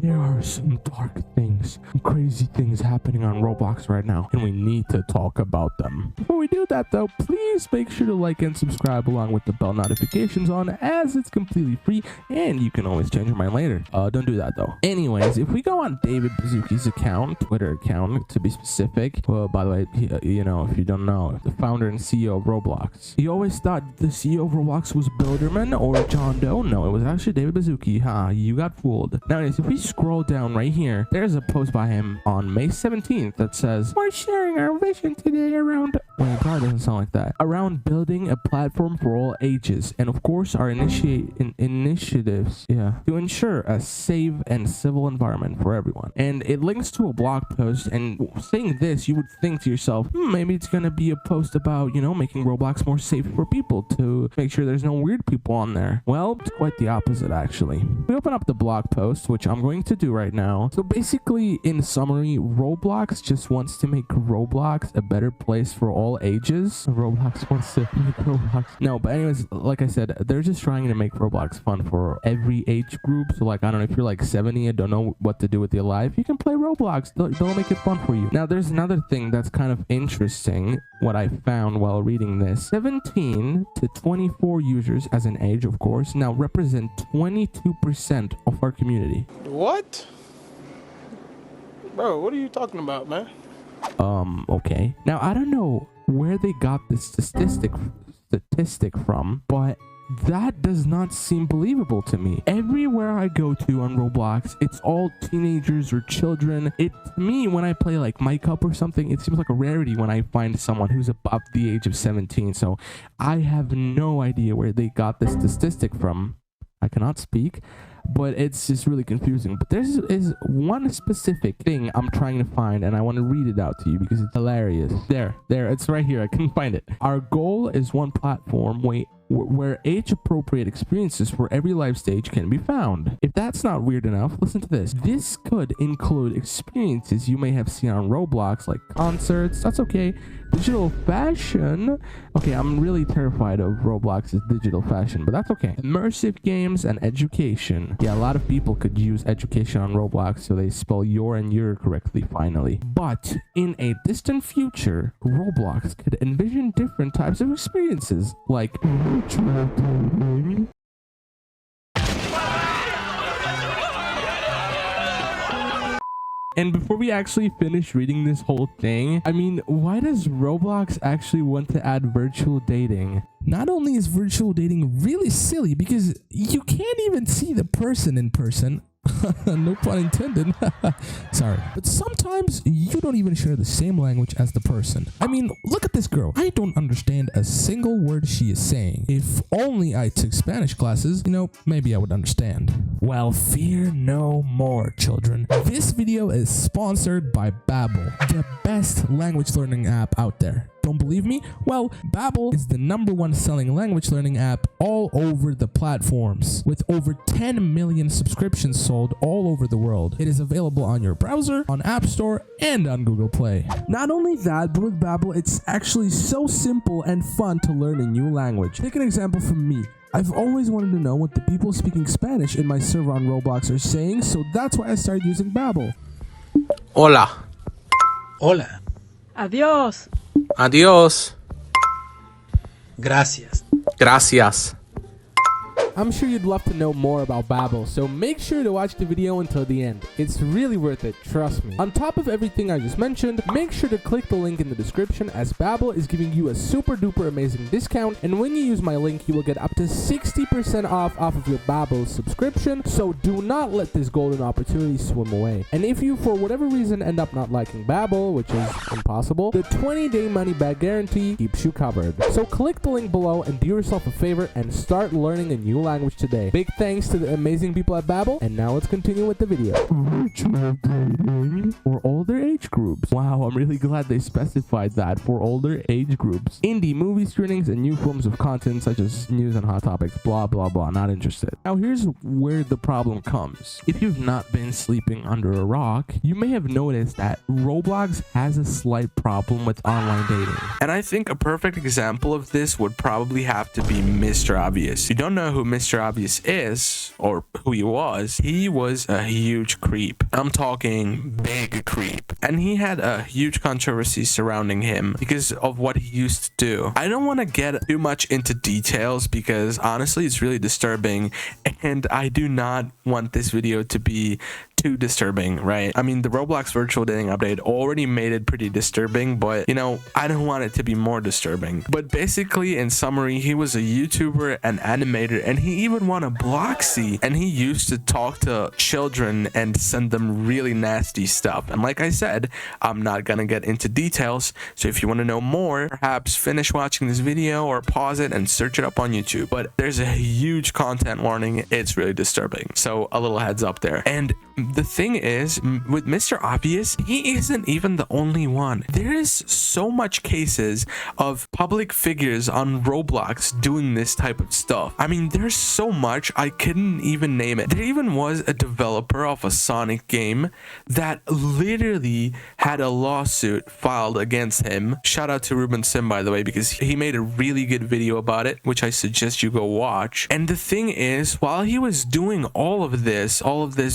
there are some dark things, crazy things happening on Roblox right now, and we need to talk about them. Before we do that though, please make sure to like and subscribe along with the bell notifications on, as it's completely free and you can always change your mind later. Don't do that though. Anyways, if we go on David Bazuki's account, Twitter account to be specific, well, by the way, you know, if you don't know, the founder and CEO of Roblox. You always thought the CEO of Roblox was Builderman or John Doe. No, it was actually David Bazuki. You got fooled. Now, if we scroll down right here, there's a post by him on May 17th that says, "We're sharing our vision today around..." Well, it probably doesn't sound like that. "Around building a platform for all ages, and of course our initiatives, to ensure a safe and civil environment for everyone." And it links to a blog post, and saying this, you would think to yourself, maybe it's gonna be a post about, you know, making Roblox more safe for people, to make sure there's no weird people on there. Well, it's quite the opposite actually. We open up the blog post, which I'm going to do right now. So basically, in summary, Roblox just wants to make Roblox a better place for all ages. Roblox wants to make Roblox... No, but anyways, like I said, they're just trying to make Roblox fun for every age group. So like, I don't know, if you're like 70 and don't know what to do with your life, you can play Roblox. They'll make it fun for you. Now, there's another thing that's kind of interesting, what I found while reading this. 17 to 24 users as an age, of course, now represent 22% of our community. What? Bro, what are you talking about, man? Okay. Now, I don't know where they got this statistic from, but that does not seem believable to me. Everywhere I go to on Roblox, it's all teenagers or children. To me, when I play like My Cup or something, it seems like a rarity when I find someone who's above the age of 17. So I have no idea where they got this statistic from. I cannot speak, but it's just really confusing. But there is one specific thing I'm trying to find, and I want to read it out to you because it's hilarious. There, it's right here. I couldn't find it. "Our goal is one platform where age-appropriate experiences for every life stage can be found." If that's not weird enough, listen to this. "This could include experiences you may have seen on Roblox, like concerts." That's okay. "Digital fashion." Okay, I'm really terrified of Roblox's digital fashion, but that's okay. "Immersive games and education." Yeah, a lot of people could use education on Roblox, so they spell your and your correctly finally. "But in a distant future, Roblox could envision different types of experiences, like..." And before we actually finish reading this whole thing, I mean, why does Roblox actually want to add virtual dating? Not only is virtual dating really silly because you can't even see the person in person. No pun intended. Sorry. But sometimes you don't even share the same language as the person. I mean, look at this girl. I don't understand a single word she is saying. If only I took Spanish classes, you know, maybe I would understand. Well, fear no more, children. This video is sponsored by Babbel, the best language learning app out there. Don't believe me? Well, Babbel is the #1 selling language learning app all over the platforms, with over 10 million subscriptions sold all over the world. It is available on your browser, on App Store, and on Google Play. Not only that, but with Babbel, it's actually so simple and fun to learn a new language. Take an example from me. I've always wanted to know what the people speaking Spanish in my server on Roblox are saying, so that's why I started using Babbel. Hola. Hola. Adiós. Adiós. Gracias. Gracias. I'm sure you'd love to know more about Babbel, so make sure to watch the video until the end. It's really worth it, trust me. On top of everything I just mentioned, make sure to click the link in the description, as Babbel is giving you a super duper amazing discount, and when you use my link, you will get up to 60% off of your Babbel subscription, so do not let this golden opportunity swim away. And if you, for whatever reason, end up not liking Babbel, which is impossible, the 20-day money-back guarantee keeps you covered. So click the link below and do yourself a favor and start learning a new language today. Big thanks to the amazing people at Babbel, and now let's continue with the video. Virtual dating for older age groups. Wow, I'm really glad they specified that, for older age groups. Indie movie screenings and new forms of content such as news and hot topics, blah blah blah, not interested. Now here's where the problem comes. If you've not been sleeping under a rock, you may have noticed that Roblox has a slight problem with online dating. And I think a perfect example of this would probably have to be Mr. Obvious. If you don't know who Mr. Obvious is, or who he was a huge creep. I'm talking big creep. And he had a huge controversy surrounding him because of what he used to do. I don't want to get too much into details because honestly, it's really disturbing. And I do not want this video to be too disturbing, right? I mean, the Roblox Virtual Dating update already made it pretty disturbing, but you know, I don't want it to be more disturbing. But basically, in summary, he was a YouTuber, an animator, and he even won a Bloxy, and he used to talk to children and send them really nasty stuff. And like I said, I'm not gonna get into details, so if you want to know more, perhaps finish watching this video or pause it and search it up on YouTube. But there's a huge content warning. It's really disturbing, so a little heads up there. And the thing is, with Mr. Obvious, he isn't even the only one. There is so much cases of public figures on Roblox doing this type of stuff. I mean, there's so much I couldn't even name it. There even was a developer of a Sonic game that literally had a lawsuit filed against him. Shout out to Ruben Sim, by the way, because he made a really good video about it, which I suggest you go watch. And the thing is, while he was doing all of this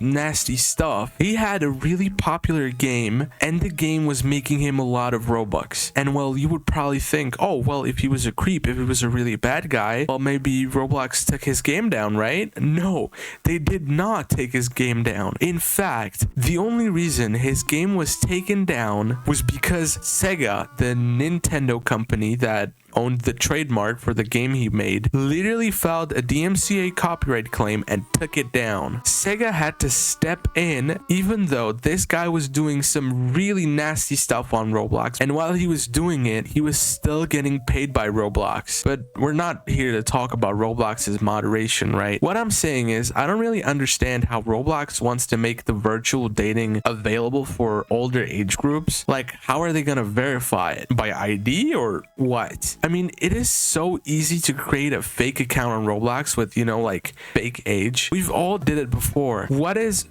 nasty stuff, he had a really popular game, and the game was making him a lot of Robux. And well, you would probably think, oh well, if he was a creep, if he was a really bad guy, well, maybe Roblox took his game down, right? No, they did not take his game down. In fact, the only reason his game was taken down was because Sega, the Nintendo company that owned the trademark for the game he made, literally filed a DMCA copyright claim and took it down. Sega had to step in, even though this guy was doing some really nasty stuff on Roblox, and while he was doing it, he was still getting paid by Roblox. But we're not here to talk about Roblox's moderation, right? What I'm saying is, I don't really understand how Roblox wants to make the virtual dating available for older age groups. Like, how are they gonna verify it? By ID or what? I mean, it is so easy to create a fake account on Roblox with, you know, like fake age. We've all did it before. What is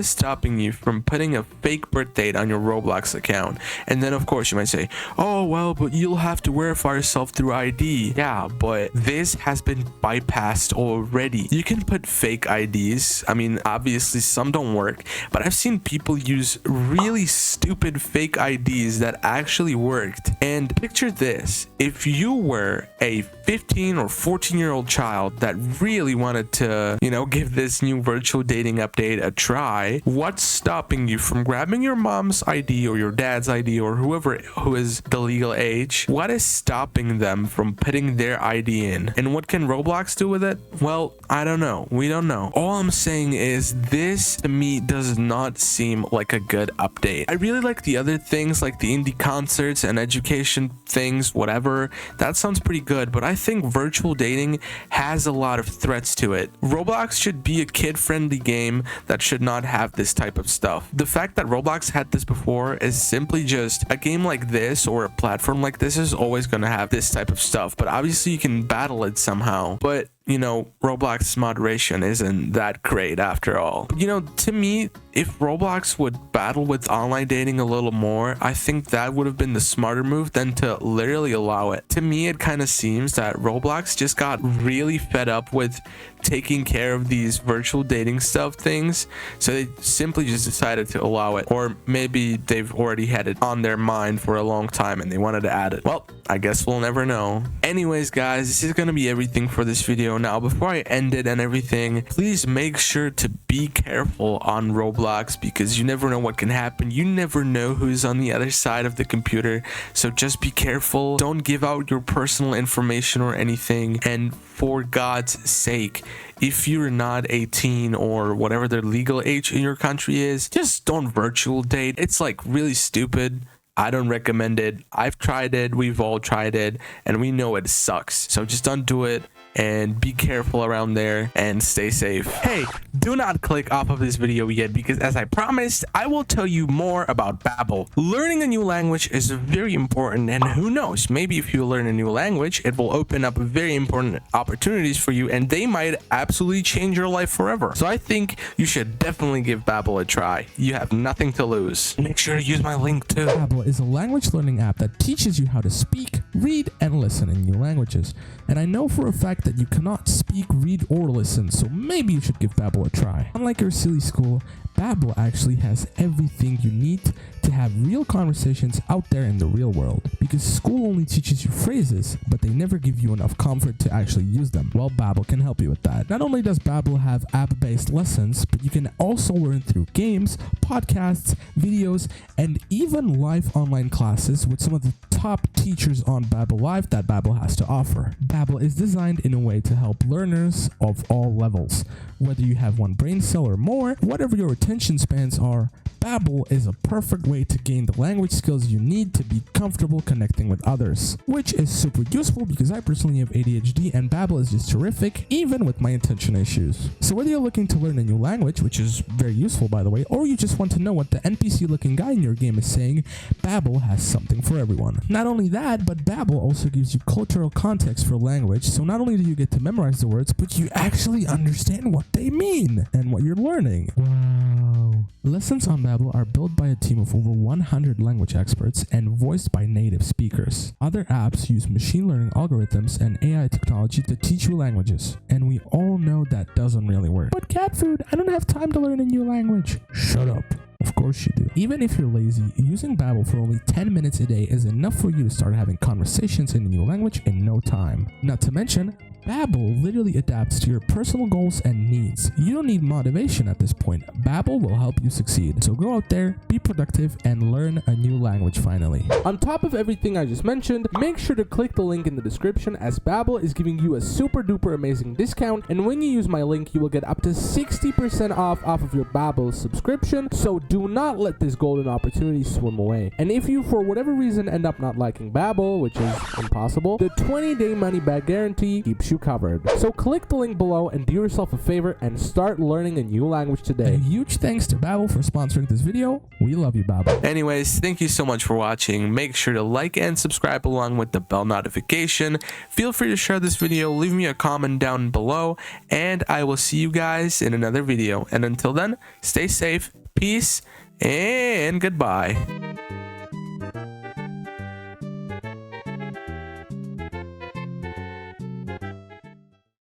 stopping you from putting a fake birth date on your Roblox account? And then of course you might say, oh well, but you'll have to verify yourself through ID. Yeah, but this has been bypassed already. You can put fake IDs. I mean, obviously some don't work, but I've seen people use really stupid fake IDs that actually worked. And picture this. If you were a 15 or 14-year-old child that really wanted to, you know, give this new virtual dating update a try, what's stopping you from grabbing your mom's ID or your dad's ID or whoever who is the legal age? What is stopping them from putting their ID in? And what can Roblox do with it? Well, I don't know. We don't know. All I'm saying is this to me does not seem like a good update. I really like the other things like the indie concerts and education things, whatever. That sounds pretty good, but I think virtual dating has a lot of threats to it. Roblox should be a kid-friendly game that should not have this type of stuff. The fact that Roblox had this before is simply just a game like this or a platform like this is always going to have this type of stuff, but obviously you can battle it somehow. But you know, Roblox's moderation isn't that great after all. You know, to me, if Roblox would battle with online dating a little more, I think that would have been the smarter move than to literally allow it. To me, it kind of seems that Roblox just got really fed up with taking care of these virtual dating stuff things, so they simply just decided to allow it. Or maybe they've already had it on their mind for a long time and they wanted to add it. Well, I guess we'll never know. Anyways, guys, this is going to be everything for this video. Now, before I end it and everything, please make sure to be careful on Roblox because you never know what can happen. You never know who's on the other side of the computer, so just be careful. Don't give out your personal information or anything, and for God's sake, if you're not 18 or whatever the legal age in your country is, just don't virtual date. It's like really stupid. I don't recommend it. I've tried it. We've all tried it, and we know it sucks. So just don't do it. And be careful around there and stay safe. Hey, do not click off of this video yet because as I promised, I will tell you more about Babbel. Learning a new language is very important, and who knows, maybe if you learn a new language, it will open up very important opportunities for you and they might absolutely change your life forever. So I think you should definitely give Babbel a try. You have nothing to lose. Make sure to use my link too. Babbel is a language learning app that teaches you how to speak, read and listen in new languages. And I know for a fact that you cannot speak, read, or listen, so maybe you should give Babbel a try. Unlike your silly school, Babbel actually has everything you need to have real conversations out there in the real world. Because school only teaches you phrases, but they never give you enough comfort to actually use them. Well, Babbel can help you with that. Not only does Babbel have app-based lessons, but you can also learn through games, podcasts, videos, and even live online classes with some of the top teachers on Babbel Live that Babbel has to offer. Babbel is designed in a way to help learners of all levels. Whether you have one brain cell or more, whatever your attention spans are, Babbel is a perfect way to gain the language skills you need to be comfortable connecting with others, which is super useful because I personally have ADHD and Babbel is just terrific even with my attention issues. So whether you're looking to learn a new language, which is very useful by the way, or you just want to know what the NPC looking guy in your game is saying, Babbel has something for everyone. Not only that, but Babbel also gives you cultural context for language, so not only do you get to memorize the words, but you actually understand what they mean and what you're learning. Wow. Lessons on Babbel are built by a team of over 100 language experts and voiced by native speakers. Other apps use machine learning algorithms and AI technology to teach you languages, and we all know that doesn't really work. But cat food, I don't have time to learn a new language. Shut up. Of course you do. Even if you're lazy, using Babbel for only 10 minutes a day is enough for you to start having conversations in a new language in no time. Not to mention, Babbel literally adapts to your personal goals and needs. You don't need motivation at this point. Babbel will help you succeed. So go out there, be productive, and learn a new language finally. On top of everything I just mentioned, make sure to click the link in the description as Babbel is giving you a super duper amazing discount, and when you use my link, you will get up to 60% off of your Babbel subscription. So do not let this golden opportunity swim away. And if you for whatever reason end up not liking Babbel, which is impossible, the 20-day money back guarantee keeps you covered. So click the link below and do yourself a favor and start learning a new language today. And a huge thanks to Babbel for sponsoring this video. We love you, Babbel. Anyways, thank you so much for watching. Make sure to like and subscribe along with the bell notification. Feel free to share this video, leave me a comment down below, and I will see you guys in another video. And until then, stay safe, peace, and goodbye.